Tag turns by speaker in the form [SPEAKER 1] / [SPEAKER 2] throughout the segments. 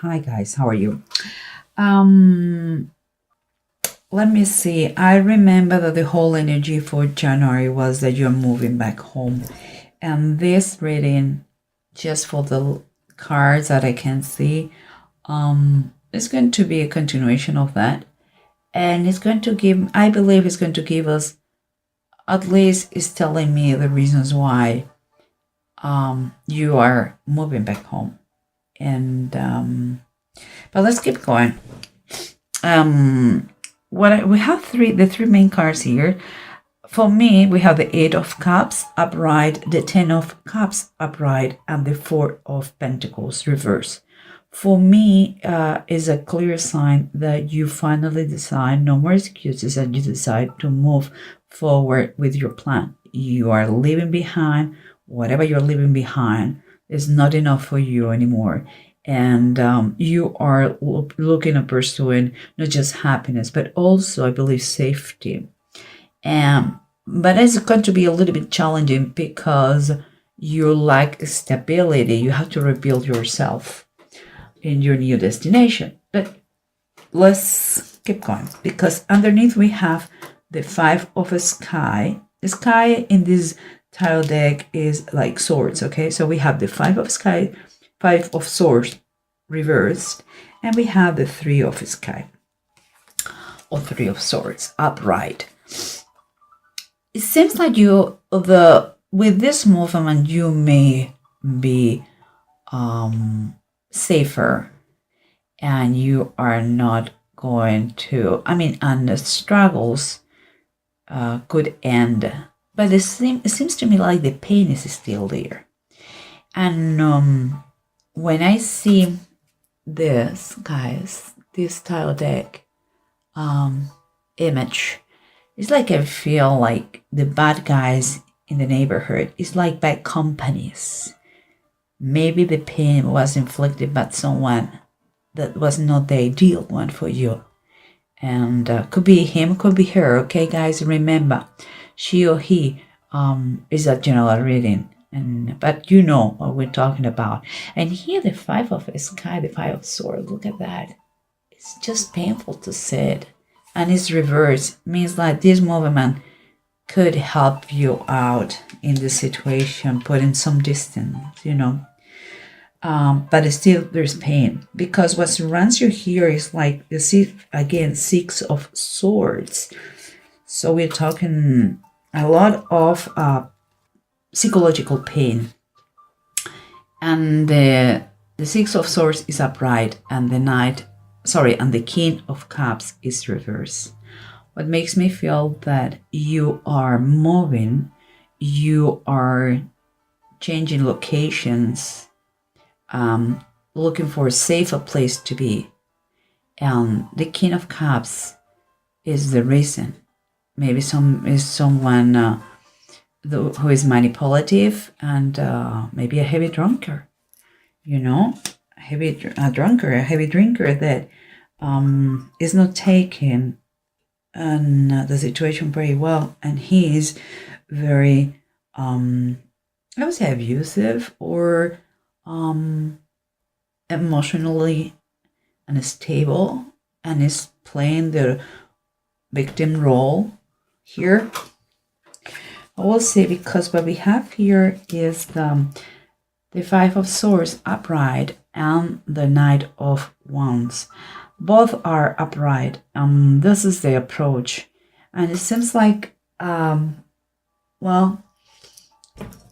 [SPEAKER 1] Hi guys, how are you? Um, Let me see. I remember that the whole energy for January was that you're moving back home. And this reading, just for the cards that I can see, is going to be a continuation of that. And it's going to give, I believe it's going to give us, at least it's telling me the reasons why you are moving back home. And but let's keep going. We have the three main cards here. For me, we have the Eight of Cups upright, the Ten of Cups upright, and the Four of Pentacles reverse. For me, is a clear sign that you finally decide, no more excuses, and you decide to move forward with your plan. You are leaving behind whatever you're leaving behind is not enough for you anymore. And you are looking at pursuing not just happiness, but also, I believe, safety. But it's going to be a little bit challenging because you lack stability. You have to rebuild yourself in your new destination. But let's keep going, because underneath we have the Five of Sky. The sky in this tarot deck is like swords, okay? So we have the Five of Sky, Five of Swords reversed, and we have the Three of Sky, or Three of Swords upright. It seems like with this movement you may be safer, and you are not going to, and the struggles could end, but it seems to me like the pain is still there. And when I see this, guys, this tile deck image, it's like I feel like the bad guys in the neighborhood is like bad companies. Maybe the pain was inflicted by someone that was not the ideal one for you. And could be him, could be her, okay, guys? Remember, she or he is a general reading. But you know what we're talking about. And here the Five of Sky, the Five of Swords, look at that. It's just painful to see it. And it's reversed. Means like this movement could help you out in the situation, put in some distance, but still there's pain, because what surrounds you here is like the Six of Swords. So we're talking a lot of psychological pain, and the Six of Swords is upright, and the King of Cups is reversed. What makes me feel that you are moving, you are changing locations, looking for a safer place to be. And the King of Cups is the reason. Maybe someone who is manipulative, and maybe a heavy drunkard, a heavy drinker that is not taking the situation very well, and he is very I would say abusive, or emotionally unstable, and is playing the victim role here. I will say, because what we have here is the Five of Swords upright and the Knight of Wands. Both are upright. This is the approach, and it seems like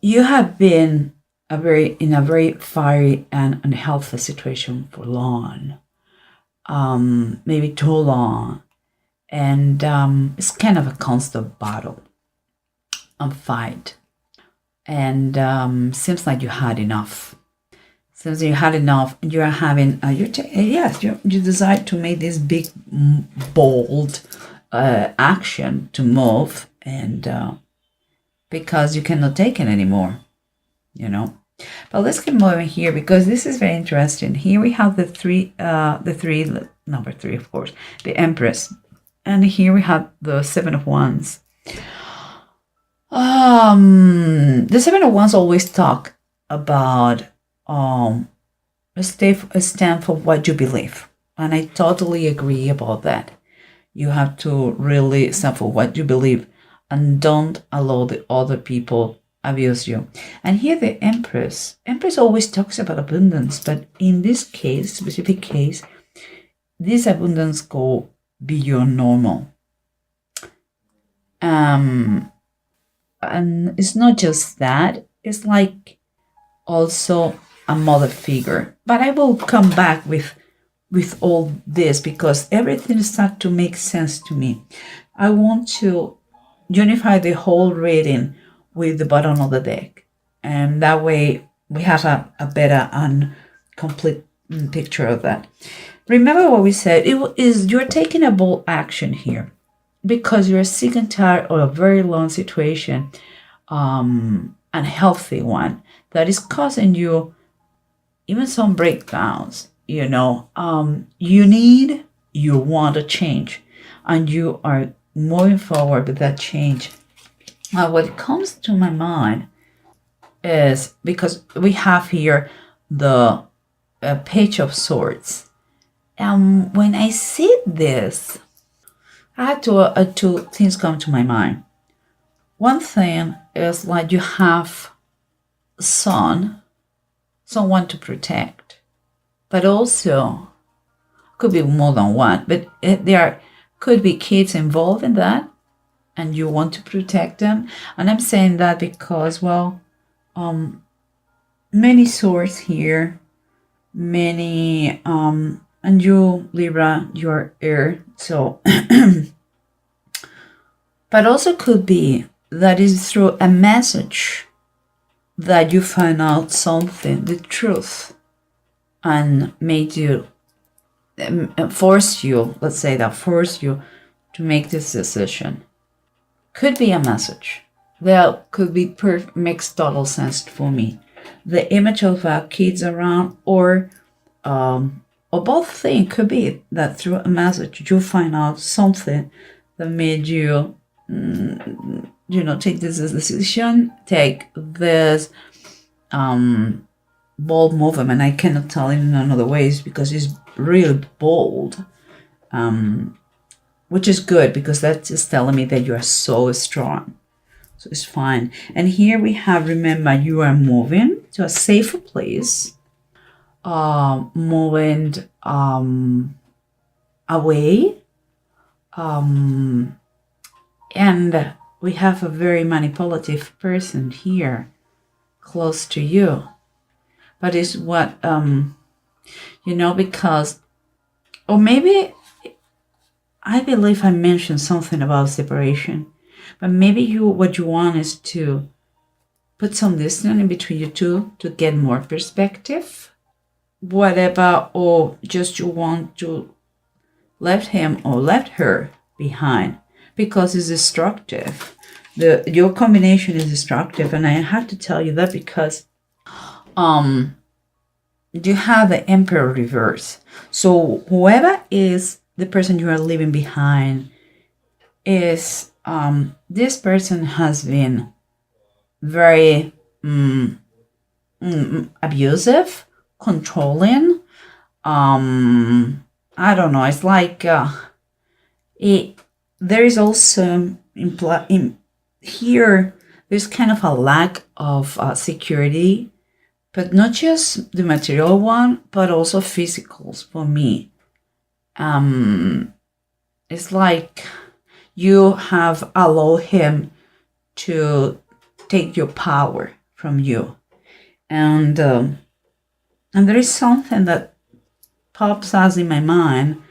[SPEAKER 1] you have been in a very fiery and unhealthy situation for long, maybe too long, and it's kind of a constant battle and fight, and seems like you had enough. Since you had enough, you are having you decide to make this big, bold action to move, and because you cannot take it anymore, But let's keep moving here, because this is very interesting. Here we have number three, of course, the Empress, and here we have the Seven of Wands. The Seven of Wands always talk about stand for what you believe. And I totally agree about that. You have to really stand for what you believe and don't allow the other people abuse you. And here the Empress always talks about abundance, but in this case, specific case, this abundance go beyond normal. And it's not just that, it's like also a mother figure. But I will come back with all this because everything starts to make sense to me. I want to unify the whole reading with the bottom of the deck, and that way we have a better and complete picture of that. Remember what we said, you're taking a bold action here because you're sick and tired of a very long situation, unhealthy one that is causing you even some breakdowns. You want a change, and you are moving forward with that change. What comes to my mind is, because we have here the Page of Swords, and when I see this, I had two things come to my mind. One thing is like you have someone to protect, but also could be more than one, but there could be kids involved in that, and you want to protect them. And I'm saying that because, well, many swords here, many, and you, Libra, you're air, so, but also could be that is through a message that you find out something, the truth, and made you, force you to make this decision. Could be a message that could be makes total sense for me. The image of kids around, or both things could be that through a message you find out something that made you, take this decision, take this bold movement. I cannot tell in another ways because it's really bold, which is good because that's just telling me that you are so strong. So it's fine. And here we have, remember, you are moving to a safer place, moving away, and we have a very manipulative person here close to you. But it's what, because, or maybe, I believe I mentioned something about separation, but maybe what you want is to put some distance in between you two to get more perspective, whatever, or just you want to left him or left her behind because it's destructive. Your combination is destructive, and I have to tell you that because you have the Emperor reverse. So whoever is the person you are leaving behind is this person has been very abusive, controlling. I don't know. It's like there is also here. There's kind of a lack of security, but not just the material one, but also physicals for me. It's like you have allowed him to take your power from you, and there is something that pops up in my mind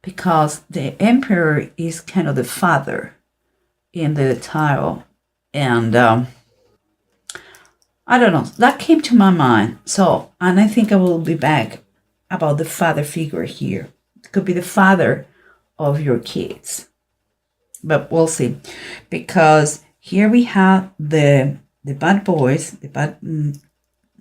[SPEAKER 1] because the Emperor is kind of the father in the tarot, and I don't know, that came to my mind. So, and I think I will be back about the father figure here. It could be the father of your kids, but we'll see, because here we have the bad boys, the bad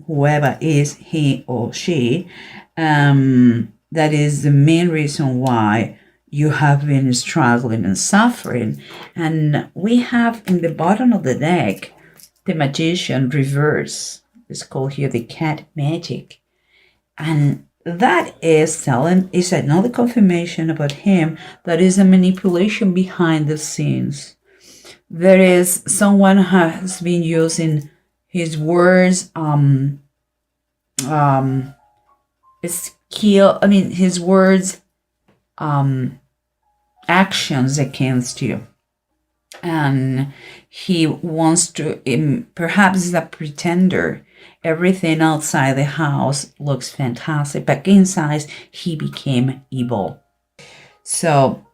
[SPEAKER 1] whoever is he or she. That is the main reason why you have been struggling and suffering. And we have in the bottom of the deck the Magician reverse. It's called here the cat magic. And that is another confirmation about him that is a manipulation behind the scenes. There is someone has been using his words, his words, actions against you. And he wants to, perhaps is a pretender. Everything outside the house looks fantastic, but inside he became evil. So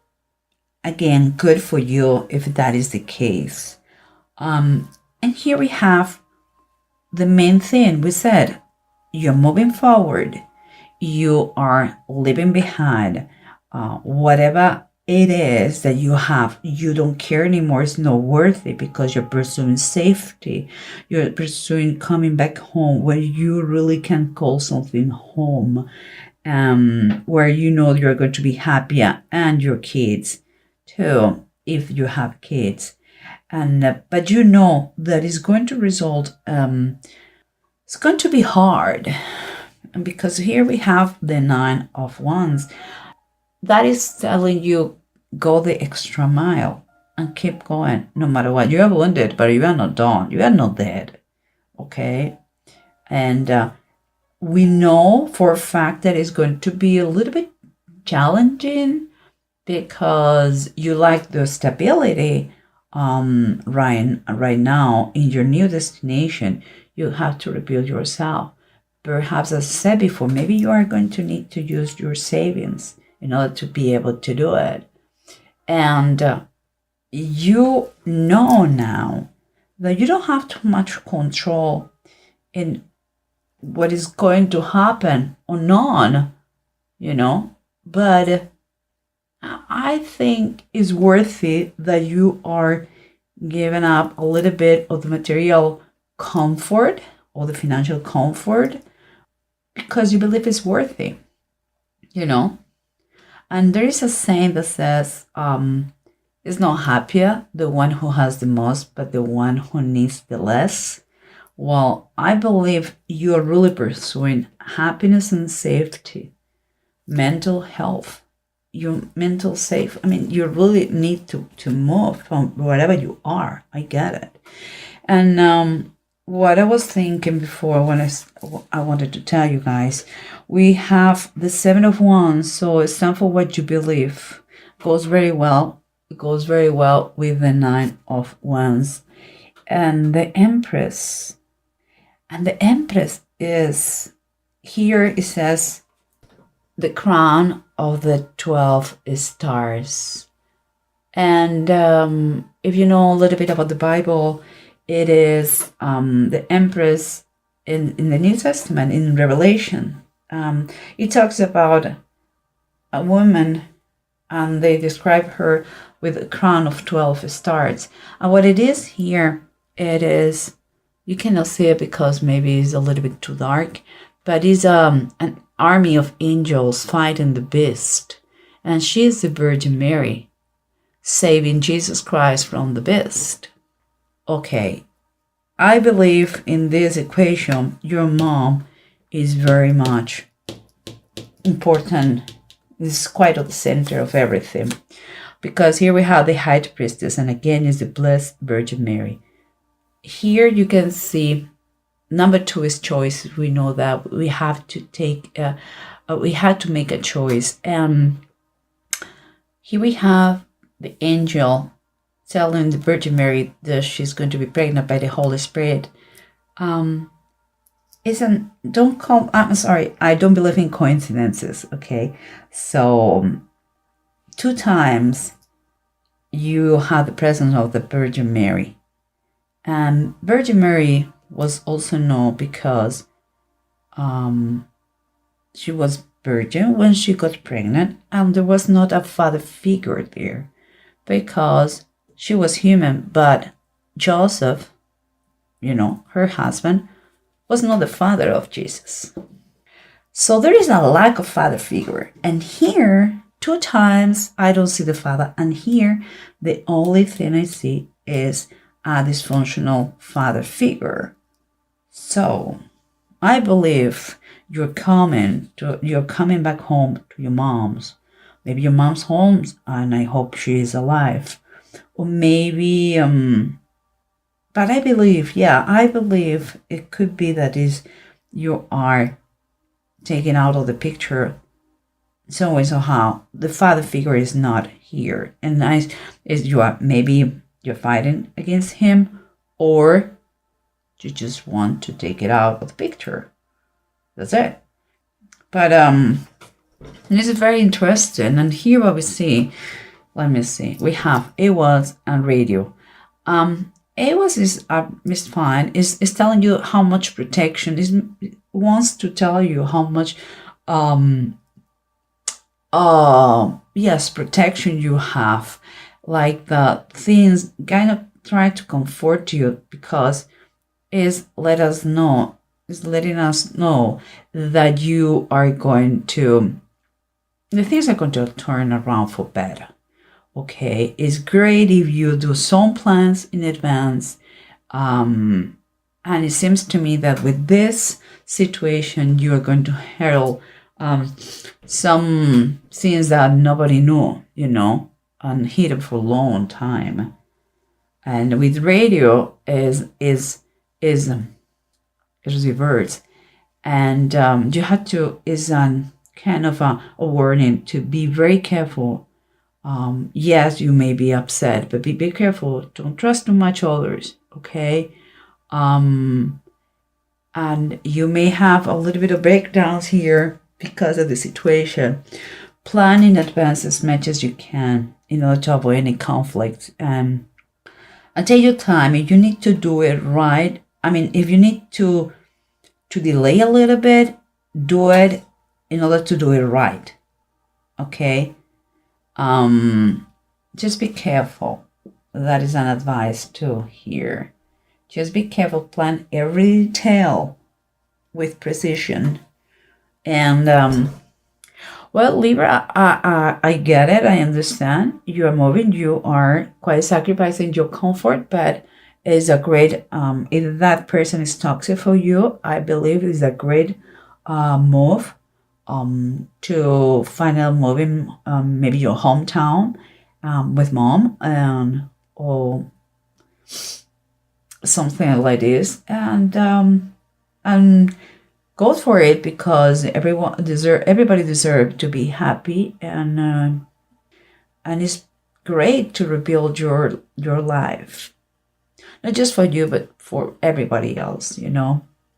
[SPEAKER 1] again, good for you if that is the case. And here we have the main thing. We said you're moving forward. You are leaving behind whatever it is that you have. You don't care anymore. It's not worth it because you're pursuing safety. You're pursuing coming back home where you really can call something home, where you know you're going to be happier, and your kids too, if you have kids. And but you know that it's going to result. It's going to be hard, because here we have the 9 of Wands. That is telling you, go the extra mile and keep going no matter what. You are wounded, but you are not done. You are not dead. Okay? And we know for a fact that it's going to be a little bit challenging because you like the stability right now in your new destination. You have to rebuild yourself. Perhaps, as I said before, maybe you are going to need to use your savings in order to be able to do it. And you know now that you don't have too much control in what is going to happen or not, but I think it's worth it that you are giving up a little bit of the material comfort or the financial comfort because you believe it's worth it, And there is a saying that says, it's not happier the one who has the most, but the one who needs the less. Well, I believe you are really pursuing happiness and safety, mental health, your mental safe. You really need to move from wherever you are. I get it. And what I was thinking before when I wanted to tell you guys, we have the 7 of Wands, so it's time for what you believe. Goes very well. It goes very well with the 9 of Wands and the Empress. And the Empress is, here it says, the crown of the 12 stars. And if you know a little bit about the Bible, it is the Empress in the New Testament, in Revelation. It talks about a woman, and they describe her with a crown of 12 stars. And what it is here, it is, you cannot see it because maybe it's a little bit too dark, but it's an army of angels fighting the beast. And she is the Virgin Mary, saving Jesus Christ from the beast. Okay, I believe in this equation, your mom is very much important. It's quite at the center of everything. Because here we have the High Priestess, and again is the Blessed Virgin Mary. Here you can see number 2 is choice. We know that we have to we had to make a choice. And here we have the angel telling the Virgin Mary that she's going to be pregnant by the Holy Spirit. I'm sorry, I don't believe in coincidences, okay? So 2 times you have the presence of the Virgin Mary. And Virgin Mary was also known because she was virgin when she got pregnant, and there was not a father figure there because she was human, but Joseph, her husband, was not the father of Jesus. So there is a lack of father figure. And here, 2 times, I don't see the father. And here, the only thing I see is a dysfunctional father figure. So I believe you're coming back home to your mom's. Maybe your mom's home, and I hope she is alive. Or maybe but I believe it could be that is you are taken out of the picture some way somehow. The father figure is not here, and nice is maybe you're fighting against him, or you just want to take it out of the picture. That's it. But this is very interesting. And here what we see, let me see, we have AWAS and radio. AWAS is fine. Is telling you how much protection. It wants to tell you how much yes, protection you have. Like the things kind of try to comfort you, because is letting us know that you are going to, the things are going to turn around for better. Okay, it's great if you do some plans in advance. And it seems to me that with this situation, you are going to handle some things that nobody knew, and hidden for a long time. And with radio is reverse, and you have to is kind of a warning to be very careful. Yes, you may be upset, but be careful. Don't trust too much others, okay? And you may have a little bit of breakdowns here because of the situation. Plan in advance as much as you can in order to avoid any conflict. And take your time. If you need to do it right, if you need to delay a little bit, do it in order to do it right. Okay? Just be careful. That is an advice too here. Just be careful. Plan every detail with precision. And well, Libra, I get it. I understand. You are moving. You are quite sacrificing your comfort, but it's a great. If that person is toxic for you, I believe it's a great move. To finally moving maybe your hometown with mom or something like this, and go for it, because everybody deserves to be happy, and it's great to rebuild your life, not just for you but for everybody else.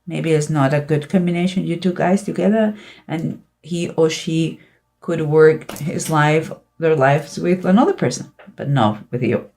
[SPEAKER 1] Maybe it's not a good combination, you two guys together, and he or she could work their lives with another person, but not with you.